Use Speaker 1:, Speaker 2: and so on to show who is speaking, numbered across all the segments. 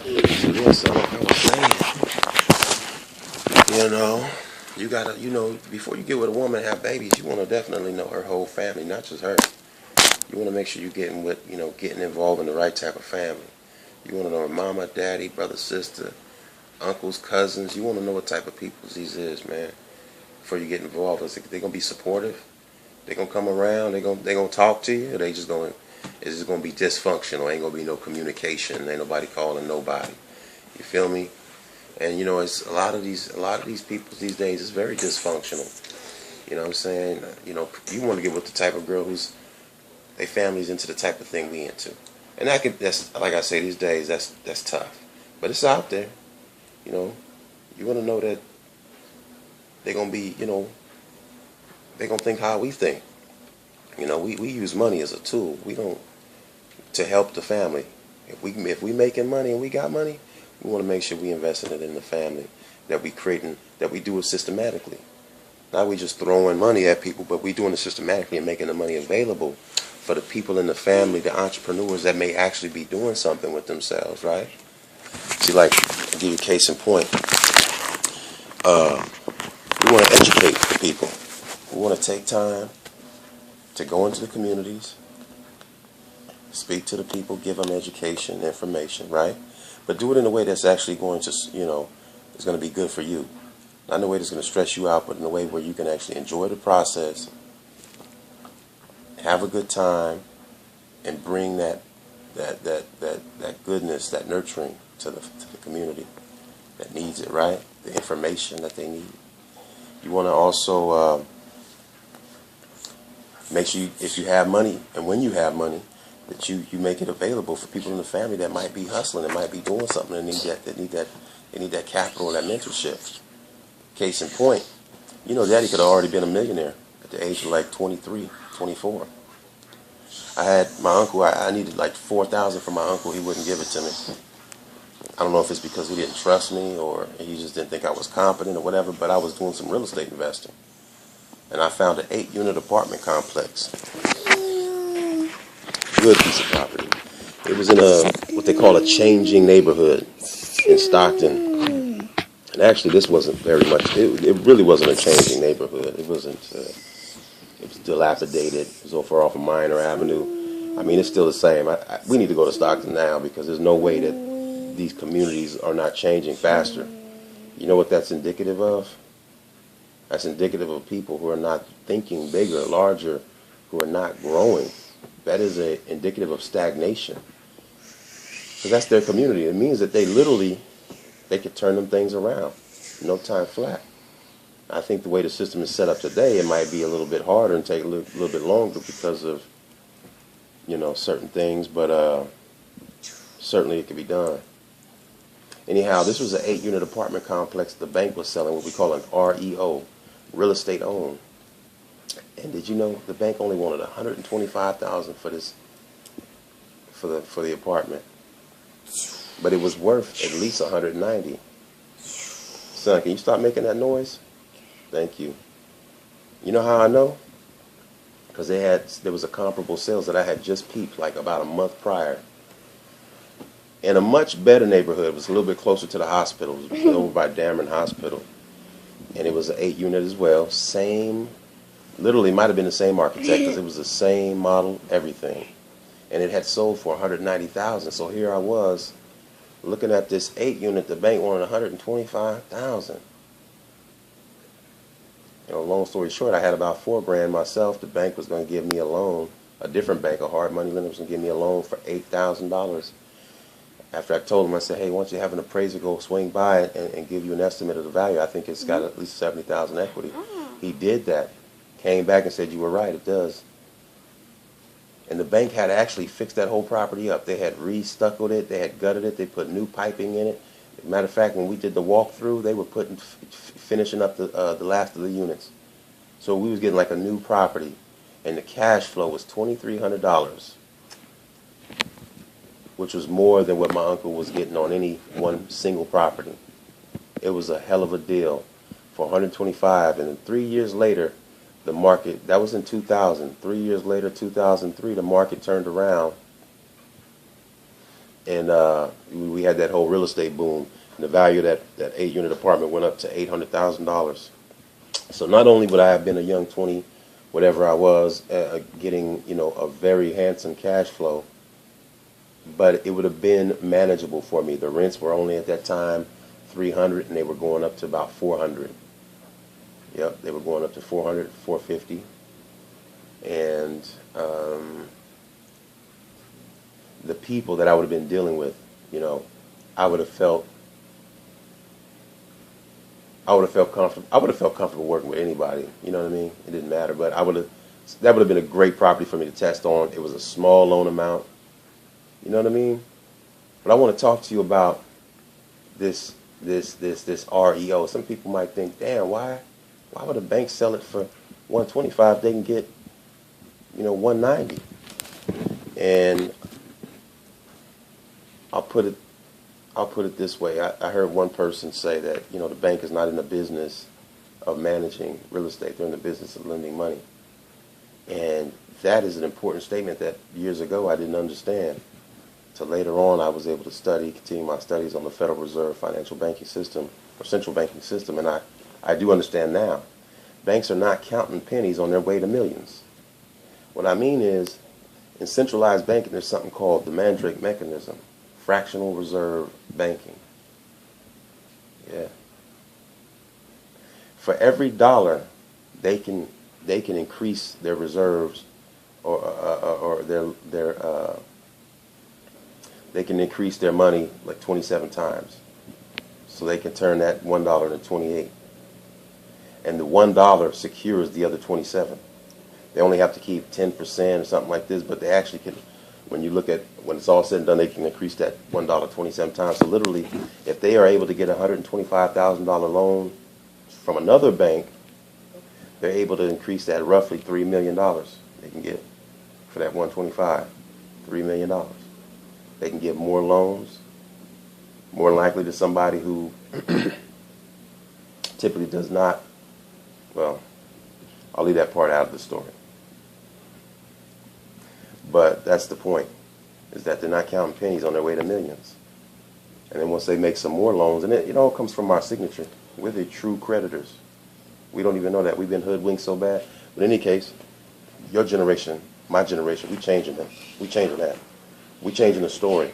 Speaker 1: So this, like I was saying, you gotta, before you get with a woman and have babies, you want to definitely know her whole family, not just her. You want to make sure you're getting with, getting involved in the right type of family. You want to know her mama, daddy, brother, sister, uncles, cousins. You want to know what type of people these is, man. Before you get involved, they gonna be supportive. They gonna come around. They gonna talk to you. Or they just gonna it's just gonna be dysfunctional. Ain't gonna be no communication. Ain't nobody calling nobody. You feel me? And it's a lot of these people these days is very dysfunctional. You know what I'm saying? You want to get with the type of girl who's they family's into the type of thing we into. And that's like I say these days that's tough. But it's out there. You know, you want to know that they're gonna be, they're gonna think how we think. We use money as a tool. We don't to help the family. If we making money and we got money, we want to make sure we investing it in the family. That we do it systematically. Not we just throwing money at people, but we doing it systematically and making the money available for the people in the family, the entrepreneurs that may actually be doing something with themselves, right? See, like, I'll give you a case in point. We want to educate the people. We want to take time to go into the communities, speak to the people, give them education, information, right? But do it in a way that's actually going to, is going to be good for you. Not in a way that's going to stress you out, but in a way where you can actually enjoy the process, have a good time, and bring that goodness, that nurturing to the community that needs it, right? The information that they need. You want to also make sure if you have money, and when you have money, that you make it available for people in the family that might be hustling, that might be doing something, and they need that capital and that mentorship. Case in point, Daddy could have already been a millionaire at the age of like 23, 24. I had my uncle. I needed like $4,000 from my uncle. He wouldn't give it to me. I don't know if it's because he didn't trust me or he just didn't think I was competent or whatever. But I was doing some real estate investing, and I found an 8-unit apartment complex. Good piece of property. It was in what they call a changing neighborhood in Stockton. And actually, this wasn't very much. It really wasn't a changing neighborhood. It wasn't. It was dilapidated. It was over off of Minor Avenue. I mean, it's still the same. We need to go to Stockton now because there's no way that these communities are not changing faster. You know what that's indicative of? That's indicative of people who are not thinking bigger, larger, who are not growing. That is indicative of stagnation. Because that's their community. It means that they could turn them things around. No time flat. I think the way the system is set up today, it might be a little bit harder and take a little bit longer because of, certain things, but certainly it could be done. Anyhow, this was an 8-unit apartment complex the bank was selling what we call an REO, real estate owned. And did you know the bank only wanted $125,000 for this, for the apartment, but it was worth at least $190,000. Son, can you stop making that noise? Thank you. You know how I know? Because there was a comparable sales that I had just peeped like about a month prior in a much better neighborhood. It was a little bit closer to the hospital. It was over by Dameron Hospital, and it was an 8-unit as well. Same, literally might have been the same architect because it was the same model, everything, and it had sold for $190,000. So here I was looking at this 8-unit. The bank wanted $125,000. Long story short, I had about $4,000 myself. The bank was going to give me a loan. A different bank, a hard money lender, was going to give me a loan for $8,000. After I told him, I said, hey, why don't you have an appraiser go swing by it and give you an estimate of the value? I think it's got at least $70,000 equity. He did that. Came back and said, you were right, it does. And the bank had actually fixed that whole property up. They had re-stuccoed it. They had gutted it. They put new piping in it. Matter of fact, when we did the walkthrough, they were finishing up the last of the units. So we was getting like a new property, and the cash flow was $2,300, which was more than what my uncle was getting on any one single property. It was a hell of a deal for $125,000, and then 3 years later, the market, that was in 2000. 3 years later, 2003, the market turned around, and we had that whole real estate boom. And the value of that 8-unit apartment went up to $800,000. So not only would I have been a young 20, whatever I was, getting a very handsome cash flow, but it would have been manageable for me. The rents were only at that time $300, and they were going up to about $400. Yep, they were going up to $400, $450, and the people that I would have been dealing with, I would have felt comfortable. I would have felt comfortable working with anybody. You know what I mean? It didn't matter, but that would have been a great property for me to test on. It was a small loan amount. You know what I mean? But I want to talk to you about this REO. Some people might think, damn, why would a bank sell it for $125? They can get, $190. And I'll put it this way. I heard one person say that, the bank is not in the business of managing real estate. They're in the business of lending money. And that is an important statement that years ago I didn't understand. So later on, I was able to continue my studies on the Federal Reserve financial banking system, or central banking system, and I do understand now. Banks are not counting pennies on their way to millions. What I mean is, in centralized banking, there's something called the Mandrake mechanism, fractional reserve banking. Yeah. For every dollar, they can increase their reserves, or they can increase their money like 27 times. So they can turn that $1 into 28. And the $1 secures the other 27. They only have to keep 10% or something like this, but they actually can, when it's all said and done, they can increase that $1 27 times. So literally, if they are able to get a $125,000 loan from another bank, they're able to increase that roughly $3 million they can get for that 125, $3 million. They can give more loans, more likely to somebody who typically does not. Well, I'll leave that part out of the story. But that's the point, is that they're not counting pennies on their way to millions. And then once they make some more loans, and it all comes from our signature. We're the true creditors. We don't even know that. We've been hoodwinked so bad. But in any case, your generation, my generation, we changing them. We changing that. We changing the story.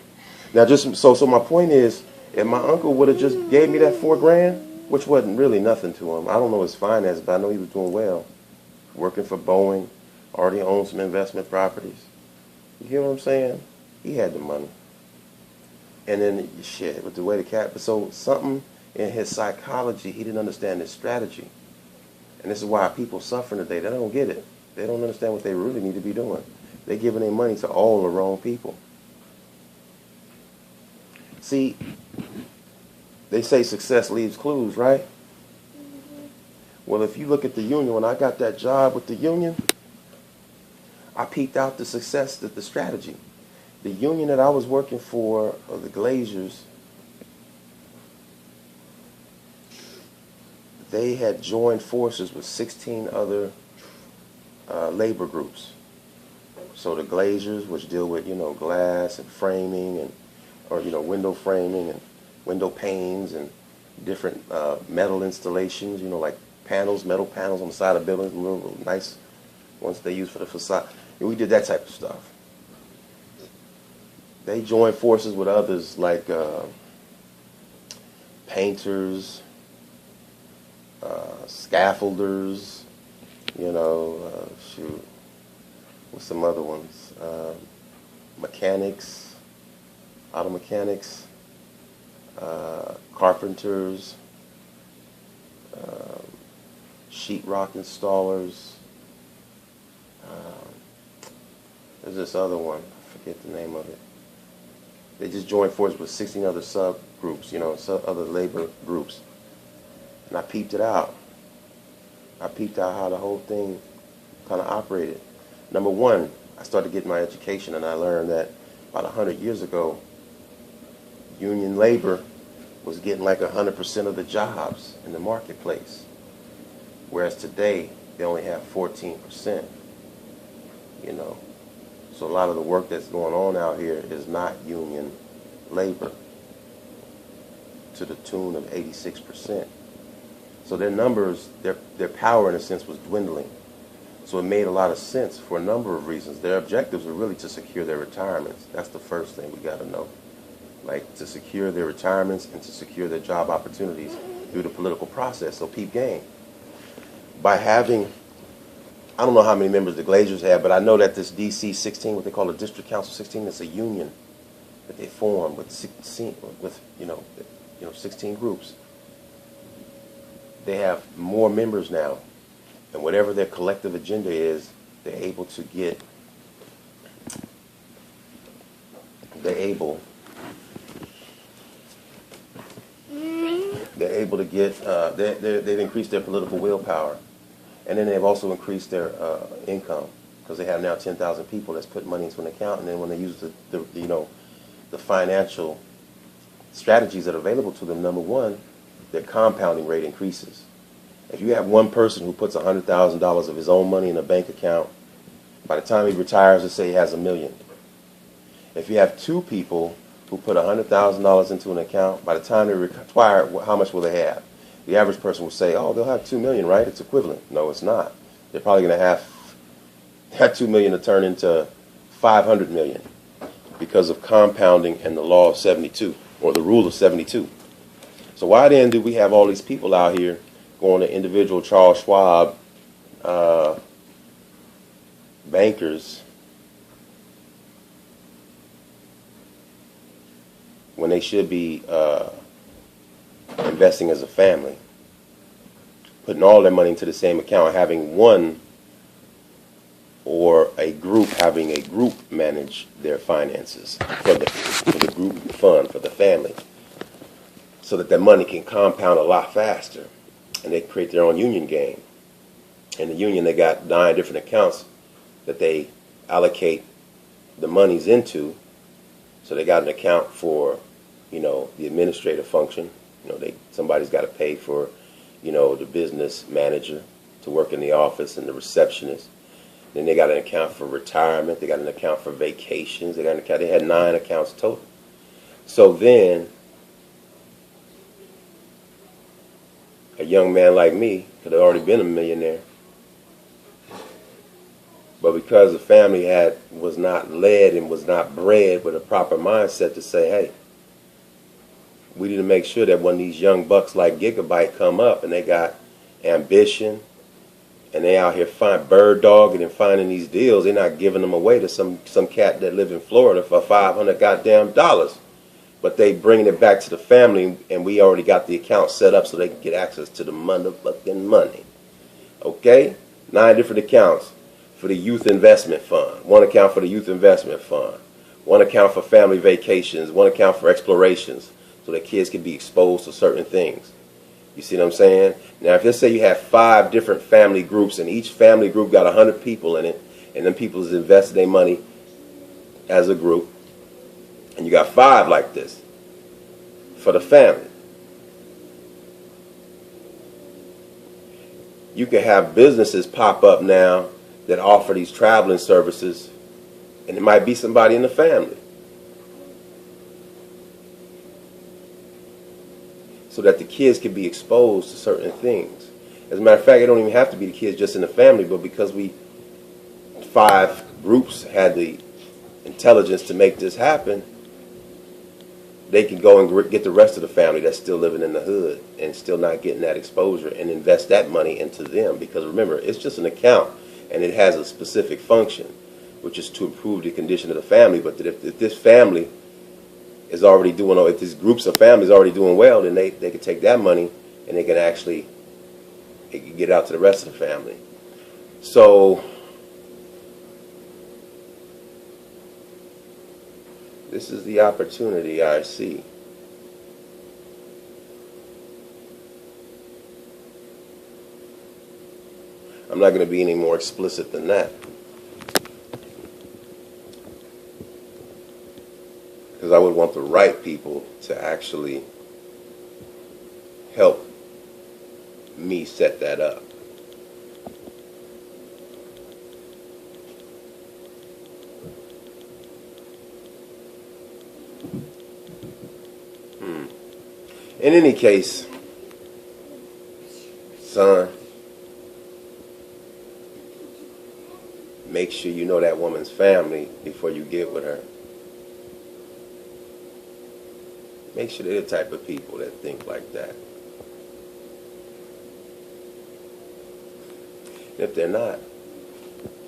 Speaker 1: Now, just so my point is, if my uncle would have just gave me that $4,000, which wasn't really nothing to him. I don't know his finances, but I know he was doing well. Working for Boeing, already owned some investment properties. You hear what I'm saying? He had the money. And then, shit, with the way the cat, so something in his psychology, he didn't understand his strategy. And this is why people suffering today. They don't get it. They don't understand what they really need to be doing. They're giving their money to all the wrong people. See, they say success leaves clues, right? Well, if you look at the union, when I got that job with the union, I peeped out the success, the strategy. The union that I was working for, the Glaziers, they had joined forces with 16 other labor groups. So the Glaziers, which deal with, glass and framing or window framing and window panes and different metal installations, like metal panels on the side of buildings, real nice ones they use for the facade. And we did that type of stuff. They joined forces with others like painters, scaffolders, what's some other ones? Mechanics, auto mechanics, carpenters, sheetrock installers. There's this other one, I forget the name of it. They just joined forces with 16 other subgroups, other labor groups. And I peeped it out. I peeped out how the whole thing kind of operated. Number one, I started getting my education, and I learned that about 100 years ago, union labor was getting like 100% of the jobs in the marketplace. Whereas today, they only have 14%, So a lot of the work that's going on out here is not union labor to the tune of 86%. So their numbers, their power in a sense was dwindling. So it made a lot of sense for a number of reasons. Their objectives were really to secure their retirements. That's the first thing we got to know. Like to secure their retirements and to secure their job opportunities through the political process. So peep game. By having, I don't know how many members the Glazers have, but I know that this DC 16, what they call a District Council 16, is a union that they formed with 16, 16 groups. They have more members now, and whatever their collective agenda is, they're able to get. They've increased their political willpower, and then they've also increased their income because they have now 10,000 people that's put money into an account, and then when they use the financial strategies that are available to them, number one, their compounding rate increases. If you have one person who puts $100,000 of his own money in a bank account, by the time he retires, let's say he has $1 million. If you have two people who put $100,000 into an account, by the time they retire, how much will they have? The average person will say, oh, they'll have $2 million, right? It's equivalent. No, it's not. They're probably going to have that $2 million to turn into $500 million because of compounding and the law of 72, or the rule of 72. So why then do we have all these people out here going to individual Charles Schwab bankers when they should be investing as a family, putting all their money into the same account, having one or a group having a group manage their finances for the group fund for the family, so that their money can compound a lot faster, and they create their own union game. In the union, they got 9 different accounts that they allocate the monies into. So they got an account for, the administrative function. Somebody's got to pay for, the business manager to work in the office and the receptionist. Then they got an account for retirement. They got an account for vacations. They had 9 accounts total. So then, a young man like me could have already been a millionaire. But because the family was not led and was not bred with a proper mindset to say, hey, we need to make sure that when these young bucks like Gigabyte come up and they got ambition and they out here bird dogging and finding these deals, they're not giving them away to some cat that live in Florida for $500 goddamn dollars. But they bringing it back to the family, and we already got the account set up so they can get access to the motherfucking money. Okay? 9 different accounts for the youth investment fund. 1 account for the youth investment fund. 1 account for family vacations. 1 account for explorations, so that kids can be exposed to certain things. You see what I'm saying? Now, if let's say you have 5 different family groups, and each family group got 100 people in it, and then people is investing their money as a group, and you got 5 like this for the family. You can have businesses pop up now that offer these traveling services, and it might be somebody in the family. So that the kids can be exposed to certain things. As a matter of fact, it don't even have to be the kids just in the family, but because 5 groups had the intelligence to make this happen, they can go and get the rest of the family that's still living in the hood and still not getting that exposure and invest that money into them. Because remember, it's just an account, and it has a specific function, which is to improve the condition of the family. But that if this family is already doing, or if these groups of families are already doing well, then they can take that money and they can actually get out to the rest of the family. So this is the opportunity I see. I'm not going to be any more explicit than that, because I would want the right people to actually help me set that up. In any case, son, make sure you know that woman's family before you get with her. Make sure they're the type of people that think like that. If they're not,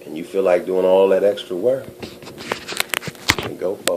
Speaker 1: and you feel like doing all that extra work, then go for it.